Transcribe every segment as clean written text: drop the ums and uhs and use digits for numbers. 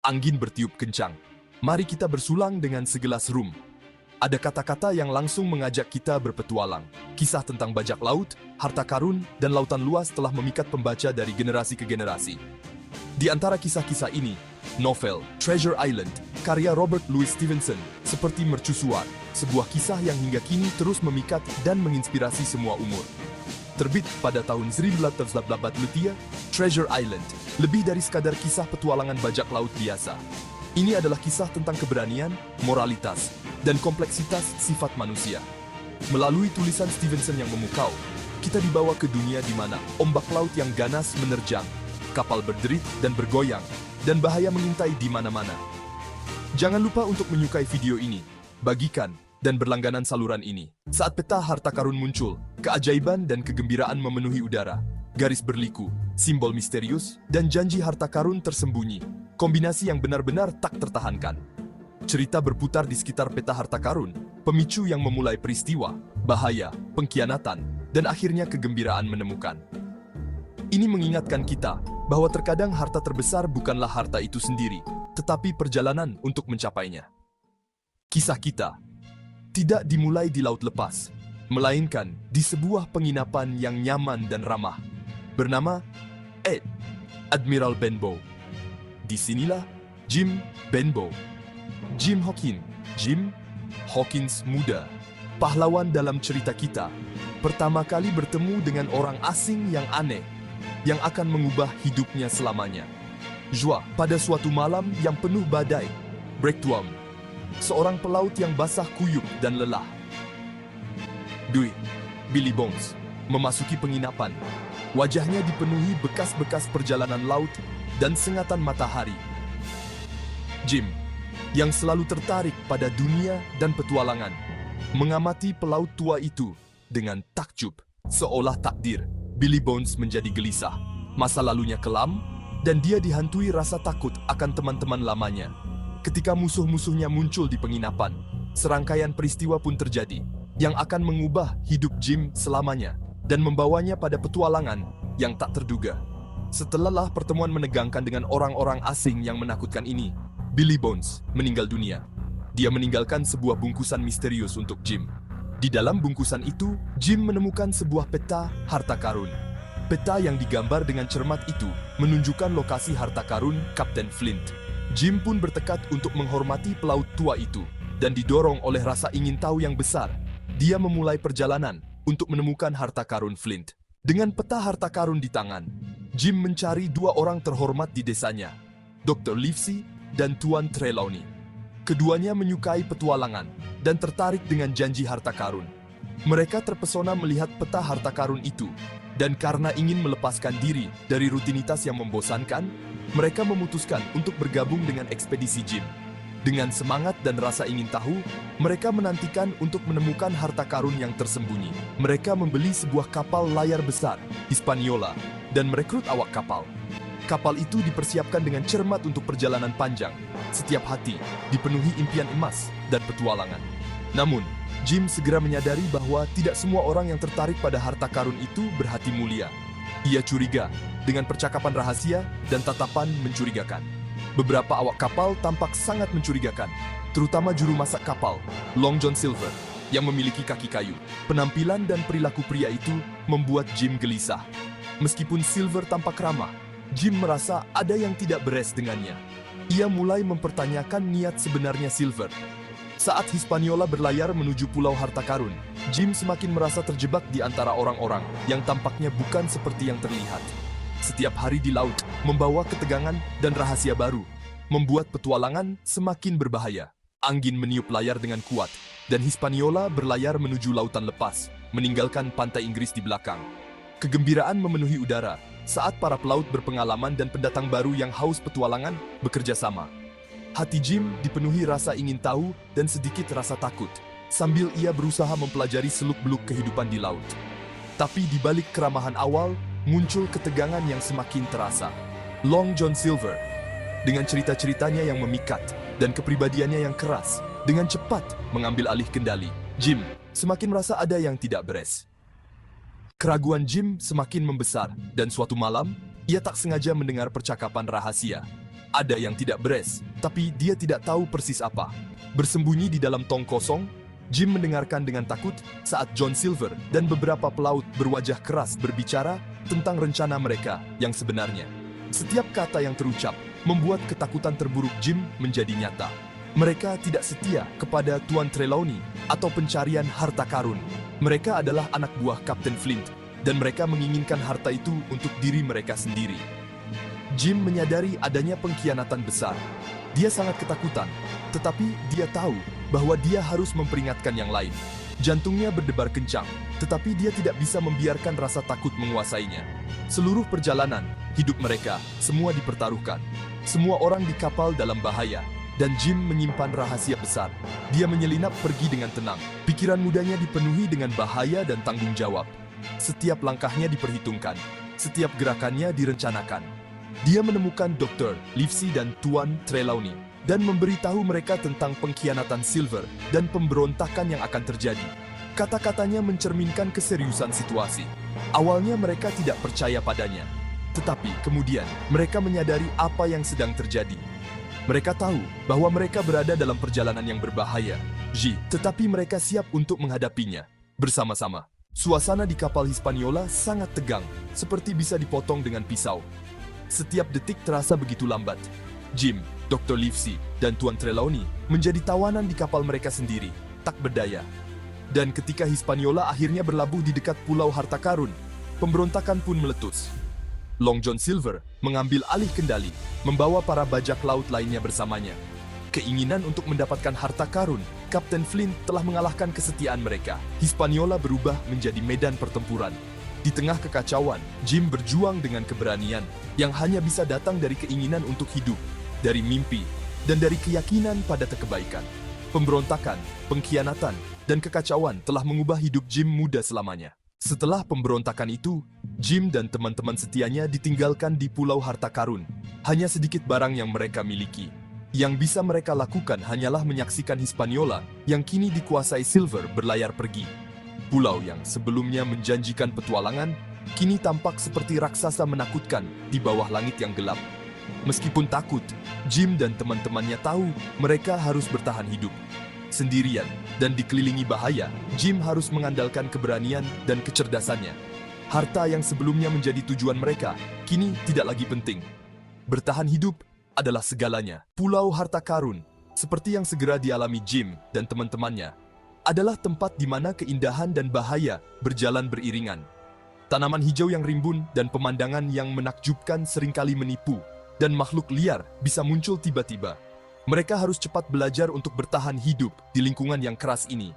Angin bertiup kencang. Mari kita bersulang dengan segelas rum. Ada kata-kata yang langsung mengajak kita berpetualang. Kisah tentang bajak laut, harta karun, dan lautan luas telah memikat pembaca dari generasi ke generasi. Di antara kisah-kisah ini, novel Treasure Island, karya Robert Louis Stevenson, seperti mercusuar, sebuah kisah yang hingga kini terus memikat dan menginspirasi semua umur. Terbit pada tahun 1983, Treasure Island lebih dari sekadar kisah petualangan bajak laut biasa. Ini adalah kisah tentang keberanian, moralitas, dan kompleksitas sifat manusia. Melalui tulisan Stevenson yang memukau, kita dibawa ke dunia di mana ombak laut yang ganas menerjang, kapal berderit dan bergoyang, dan bahaya mengintai di mana-mana. Jangan lupa untuk menyukai video ini, bagikan, dan berlangganan saluran ini. Saat peta harta karun muncul, keajaiban dan kegembiraan memenuhi udara. Garis berliku, simbol misterius, dan janji harta karun tersembunyi. Kombinasi yang benar-benar tak tertahankan. Cerita berputar di sekitar peta harta karun, pemicu yang memulai peristiwa, bahaya, pengkhianatan, dan akhirnya kegembiraan menemukan. Ini mengingatkan kita bahwa terkadang harta terbesar bukanlah harta itu sendiri, tetapi perjalanan untuk mencapainya. Kisah kita tidak dimulai di laut lepas, melainkan di sebuah penginapan yang nyaman dan ramah, bernama Admiral Benbow. Disinilah Jim Benbow, Jim Hawkins muda, pahlawan dalam cerita kita, pertama kali bertemu dengan orang asing yang aneh, yang akan mengubah hidupnya selamanya. Pada suatu malam yang penuh badai, Breakthrough, seorang pelaut yang basah kuyup dan lelah. Billy Bones memasuki penginapan. Wajahnya dipenuhi bekas-bekas perjalanan laut dan sengatan matahari. Jim, yang selalu tertarik pada dunia dan petualangan, mengamati pelaut tua itu dengan takjub. Seolah takdir, Billy Bones menjadi gelisah. Masa lalunya kelam, dan dia dihantui rasa takut akan teman-teman lamanya. Ketika musuh-musuhnya muncul di penginapan, serangkaian peristiwa pun terjadi yang akan mengubah hidup Jim selamanya dan membawanya pada petualangan yang tak terduga. Setelah pertemuan menegangkan dengan orang-orang asing yang menakutkan ini, Billy Bones meninggal dunia. Dia meninggalkan sebuah bungkusan misterius untuk Jim. Di dalam bungkusan itu, Jim menemukan sebuah peta harta karun. Peta yang digambar dengan cermat itu menunjukkan lokasi harta karun Kapten Flint. Jim pun bertekad untuk menghormati pelaut tua itu, dan didorong oleh rasa ingin tahu yang besar, dia memulai perjalanan untuk menemukan harta karun Flint. Dengan peta harta karun di tangan, Jim mencari dua orang terhormat di desanya, Dr. Livesey dan Tuan Trelawney. Keduanya menyukai petualangan dan tertarik dengan janji harta karun. Mereka terpesona melihat peta harta karun itu, dan karena ingin melepaskan diri dari rutinitas yang membosankan, mereka memutuskan untuk bergabung dengan ekspedisi Jim. Dengan semangat dan rasa ingin tahu, mereka menantikan untuk menemukan harta karun yang tersembunyi. Mereka membeli sebuah kapal layar besar, Hispaniola, dan merekrut awak kapal. Kapal itu dipersiapkan dengan cermat untuk perjalanan panjang. Setiap hati dipenuhi impian emas dan petualangan. Namun, Jim segera menyadari bahwa tidak semua orang yang tertarik pada harta karun itu berhati mulia. Ia curiga dengan percakapan rahasia dan tatapan mencurigakan. Beberapa awak kapal tampak sangat mencurigakan, terutama juru masak kapal, Long John Silver, yang memiliki kaki kayu. Penampilan dan perilaku pria itu membuat Jim gelisah. Meskipun Silver tampak ramah, Jim merasa ada yang tidak beres dengannya. Ia mulai mempertanyakan niat sebenarnya Silver. Saat Hispaniola berlayar menuju Pulau Harta Karun, Jim semakin merasa terjebak di antara orang-orang yang tampaknya bukan seperti yang terlihat. Setiap hari di laut membawa ketegangan dan rahasia baru, membuat petualangan semakin berbahaya. Angin meniup layar dengan kuat, dan Hispaniola berlayar menuju lautan lepas, meninggalkan pantai Inggris di belakang. Kegembiraan memenuhi udara saat para pelaut berpengalaman dan pendatang baru yang haus petualangan bekerja sama. Hati Jim dipenuhi rasa ingin tahu dan sedikit rasa takut, sambil ia berusaha mempelajari seluk-beluk kehidupan di laut. Tapi di balik keramahan awal, muncul ketegangan yang semakin terasa. Long John Silver, dengan cerita-ceritanya yang memikat dan kepribadiannya yang keras, dengan cepat mengambil alih kendali. Jim semakin merasa ada yang tidak beres. Keraguan Jim semakin membesar, dan suatu malam, ia tak sengaja mendengar percakapan rahasia. Ada yang tidak beres, tapi dia tidak tahu persis apa. Bersembunyi di dalam tong kosong, Jim mendengarkan dengan takut saat John Silver dan beberapa pelaut berwajah keras berbicara tentang rencana mereka yang sebenarnya. Setiap kata yang terucap membuat ketakutan terburuk Jim menjadi nyata. Mereka tidak setia kepada Tuan Trelawney atau pencarian harta karun. Mereka adalah anak buah Kapten Flint, dan mereka menginginkan harta itu untuk diri mereka sendiri. Jim menyadari adanya pengkhianatan besar. Dia sangat ketakutan, tetapi dia tahu bahwa dia harus memperingatkan yang lain. Jantungnya berdebar kencang, tetapi dia tidak bisa membiarkan rasa takut menguasainya. Seluruh perjalanan, hidup mereka, semua dipertaruhkan. Semua orang di kapal dalam bahaya, dan Jim menyimpan rahasia besar. Dia menyelinap pergi dengan tenang. Pikiran mudanya dipenuhi dengan bahaya dan tanggung jawab. Setiap langkahnya diperhitungkan, setiap gerakannya direncanakan. Dia menemukan Dr. Livesey dan Tuan Trelawney dan memberitahu mereka tentang pengkhianatan Silver dan pemberontakan yang akan terjadi. Kata-katanya mencerminkan keseriusan situasi. Awalnya mereka tidak percaya padanya, tetapi kemudian mereka menyadari apa yang sedang terjadi. Mereka tahu bahwa mereka berada dalam perjalanan yang berbahaya, tetapi mereka siap untuk menghadapinya bersama-sama. Suasana di kapal Hispaniola sangat tegang, seperti bisa dipotong dengan pisau. Setiap detik terasa begitu lambat. Jim, Dr. Livesey, dan Tuan Trelawney menjadi tawanan di kapal mereka sendiri, tak berdaya. Dan ketika Hispaniola akhirnya berlabuh di dekat Pulau Harta Karun, pemberontakan pun meletus. Long John Silver mengambil alih kendali, membawa para bajak laut lainnya bersamanya. Keinginan untuk mendapatkan harta karun, Kapten Flint telah mengalahkan kesetiaan mereka. Hispaniola berubah menjadi medan pertempuran. Di tengah kekacauan, Jim berjuang dengan keberanian yang hanya bisa datang dari keinginan untuk hidup, dari mimpi, dan dari keyakinan pada kebaikan. Pemberontakan, pengkhianatan, dan kekacauan telah mengubah hidup Jim muda selamanya. Setelah pemberontakan itu, Jim dan teman-teman setianya ditinggalkan di Pulau Harta Karun. Hanya sedikit barang yang mereka miliki. Yang bisa mereka lakukan hanyalah menyaksikan Hispaniola yang kini dikuasai Silver berlayar pergi. Pulau yang sebelumnya menjanjikan petualangan, kini tampak seperti raksasa menakutkan di bawah langit yang gelap. Meskipun takut, Jim dan teman-temannya tahu mereka harus bertahan hidup. Sendirian dan dikelilingi bahaya, Jim harus mengandalkan keberanian dan kecerdasannya. Harta yang sebelumnya menjadi tujuan mereka, kini tidak lagi penting. Bertahan hidup adalah segalanya. Pulau Harta Karun, seperti yang segera dialami Jim dan teman-temannya, adalah tempat di mana keindahan dan bahaya berjalan beriringan. Tanaman hijau yang rimbun dan pemandangan yang menakjubkan seringkali menipu, dan makhluk liar bisa muncul tiba-tiba. Mereka harus cepat belajar untuk bertahan hidup di lingkungan yang keras ini.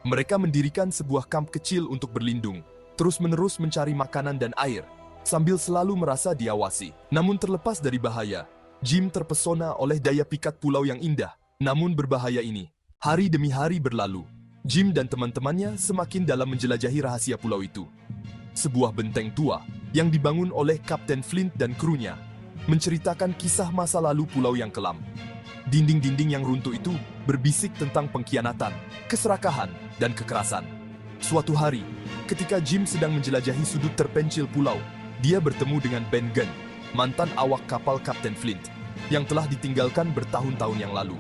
Mereka mendirikan sebuah kamp kecil untuk berlindung, terus-menerus mencari makanan dan air, sambil selalu merasa diawasi. Namun terlepas dari bahaya, Jim terpesona oleh daya pikat pulau yang indah, namun berbahaya ini. Hari demi hari berlalu. Jim dan teman-temannya semakin dalam menjelajahi rahasia pulau itu. Sebuah benteng tua yang dibangun oleh Kapten Flint dan krunya menceritakan kisah masa lalu pulau yang kelam. Dinding-dinding yang runtuh itu berbisik tentang pengkhianatan, keserakahan, dan kekerasan. Suatu hari, ketika Jim sedang menjelajahi sudut terpencil pulau, dia bertemu dengan Ben Gunn, mantan awak kapal Kapten Flint, yang telah ditinggalkan bertahun-tahun yang lalu.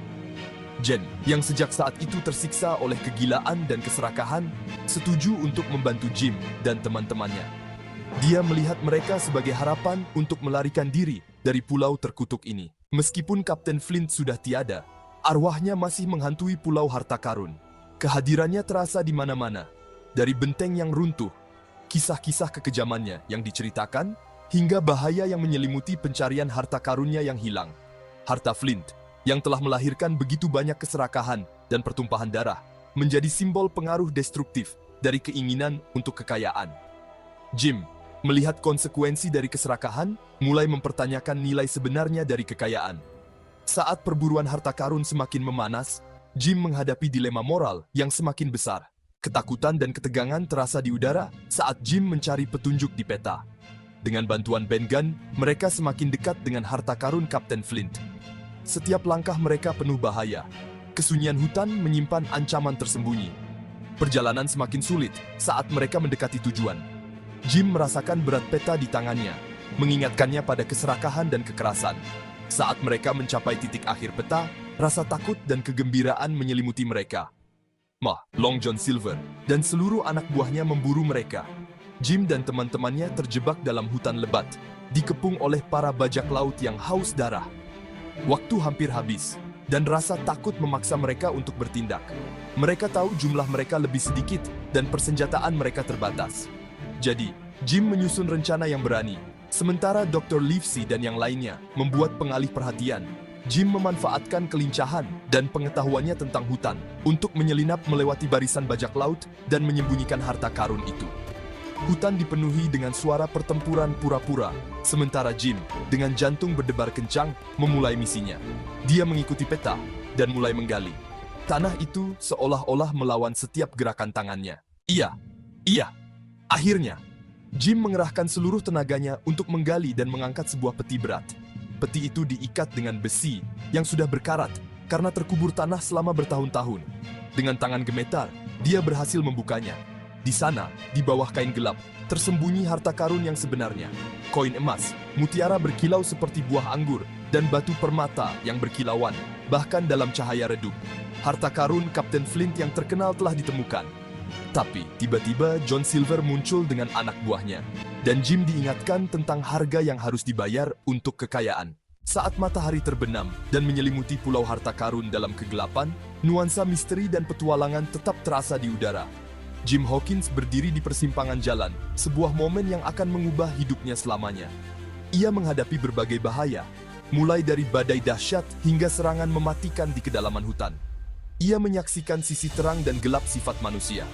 Jen, yang sejak saat itu tersiksa oleh kegilaan dan keserakahan, setuju untuk membantu Jim dan teman-temannya. Dia melihat mereka sebagai harapan untuk melarikan diri dari pulau terkutuk ini. Meskipun Kapten Flint sudah tiada, arwahnya masih menghantui Pulau Harta Karun. Kehadirannya terasa di mana-mana, dari benteng yang runtuh, kisah-kisah kekejamannya yang diceritakan, hingga bahaya yang menyelimuti pencarian harta karunnya yang hilang. Harta Flint, yang telah melahirkan begitu banyak keserakahan dan pertumpahan darah, menjadi simbol pengaruh destruktif dari keinginan untuk kekayaan. Jim, melihat konsekuensi dari keserakahan, mulai mempertanyakan nilai sebenarnya dari kekayaan. Saat perburuan harta karun semakin memanas, Jim menghadapi dilema moral yang semakin besar. Ketakutan dan ketegangan terasa di udara saat Jim mencari petunjuk di peta. Dengan bantuan Ben Gunn, mereka semakin dekat dengan harta karun Kapten Flint. Setiap langkah mereka penuh bahaya. Kesunyian hutan menyimpan ancaman tersembunyi. Perjalanan semakin sulit saat mereka mendekati tujuan. Jim merasakan berat peta di tangannya, mengingatkannya pada keserakahan dan kekerasan. Saat mereka mencapai titik akhir peta, rasa takut dan kegembiraan menyelimuti mereka. Long John Silver dan seluruh anak buahnya memburu mereka. Jim dan teman-temannya terjebak dalam hutan lebat, dikepung oleh para bajak laut yang haus darah. Waktu hampir habis, dan rasa takut memaksa mereka untuk bertindak. Mereka tahu jumlah mereka lebih sedikit dan persenjataan mereka terbatas. Jadi, Jim menyusun rencana yang berani. Sementara Dr. Livesey dan yang lainnya membuat pengalih perhatian, Jim memanfaatkan kelincahan dan pengetahuannya tentang hutan untuk menyelinap melewati barisan bajak laut dan menyembunyikan harta karun itu. Hutan dipenuhi dengan suara pertempuran pura-pura, sementara Jim dengan jantung berdebar kencang memulai misinya. Dia mengikuti peta dan mulai menggali. Tanah itu seolah-olah melawan setiap gerakan tangannya. Iya. Akhirnya, Jim mengerahkan seluruh tenaganya untuk menggali dan mengangkat sebuah peti berat. Peti itu diikat dengan besi yang sudah berkarat karena terkubur tanah selama bertahun-tahun. Dengan tangan gemetar, dia berhasil membukanya. Di sana, di bawah kain gelap, tersembunyi harta karun yang sebenarnya. Koin emas, mutiara berkilau seperti buah anggur, dan batu permata yang berkilauan, bahkan dalam cahaya redup. Harta karun Kapten Flint yang terkenal telah ditemukan. Tapi, tiba-tiba John Silver muncul dengan anak buahnya. Dan Jim diingatkan tentang harga yang harus dibayar untuk kekayaan. Saat matahari terbenam dan menyelimuti pulau harta karun dalam kegelapan, nuansa misteri dan petualangan tetap terasa di udara. Jim Hawkins berdiri di persimpangan jalan, sebuah momen yang akan mengubah hidupnya selamanya. Ia menghadapi berbagai bahaya, mulai dari badai dahsyat hingga serangan mematikan di kedalaman hutan. Ia menyaksikan sisi terang dan gelap sifat manusia,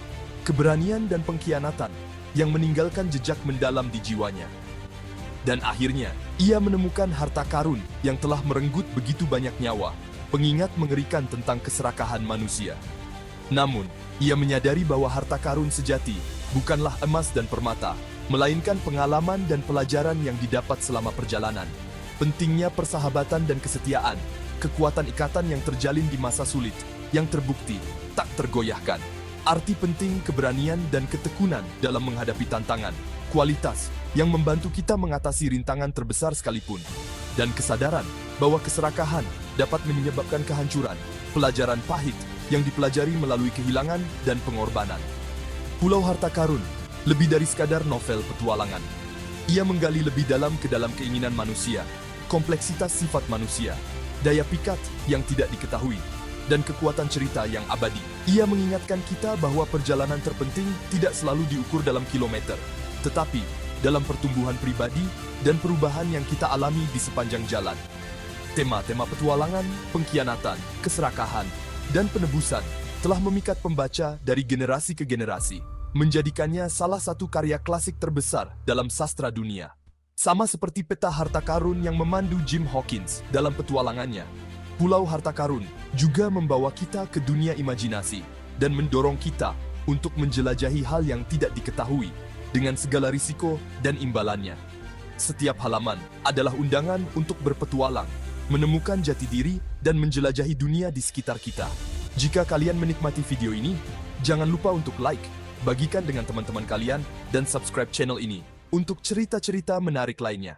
keberanian dan pengkhianatan yang meninggalkan jejak mendalam di jiwanya. Dan akhirnya, ia menemukan harta karun yang telah merenggut begitu banyak nyawa, pengingat mengerikan tentang keserakahan manusia. Namun, ia menyadari bahwa harta karun sejati bukanlah emas dan permata, melainkan pengalaman dan pelajaran yang didapat selama perjalanan. Pentingnya persahabatan dan kesetiaan, kekuatan ikatan yang terjalin di masa sulit, yang terbukti tak tergoyahkan. Arti penting keberanian dan ketekunan dalam menghadapi tantangan, kualitas yang membantu kita mengatasi rintangan terbesar sekalipun. Dan kesadaran bahwa keserakahan dapat menyebabkan kehancuran, pelajaran pahit yang dipelajari melalui kehilangan dan pengorbanan. Pulau Harta Karun lebih dari sekadar novel petualangan. Ia menggali lebih dalam ke dalam keinginan manusia, kompleksitas sifat manusia, daya pikat yang tidak diketahui, dan kekuatan cerita yang abadi. Ia mengingatkan kita bahwa perjalanan terpenting tidak selalu diukur dalam kilometer, tetapi dalam pertumbuhan pribadi dan perubahan yang kita alami di sepanjang jalan. Tema-tema petualangan, pengkhianatan, keserakahan, dan penebusan telah memikat pembaca dari generasi ke generasi, menjadikannya salah satu karya klasik terbesar dalam sastra dunia. Sama seperti peta harta karun yang memandu Jim Hawkins dalam petualangannya, Pulau Harta Karun juga membawa kita ke dunia imajinasi dan mendorong kita untuk menjelajahi hal yang tidak diketahui dengan segala risiko dan imbalannya. Setiap halaman adalah undangan untuk berpetualang, menemukan jati diri, dan menjelajahi dunia di sekitar kita. Jika kalian menikmati video ini, jangan lupa untuk like, bagikan dengan teman-teman kalian, dan subscribe channel ini untuk cerita-cerita menarik lainnya.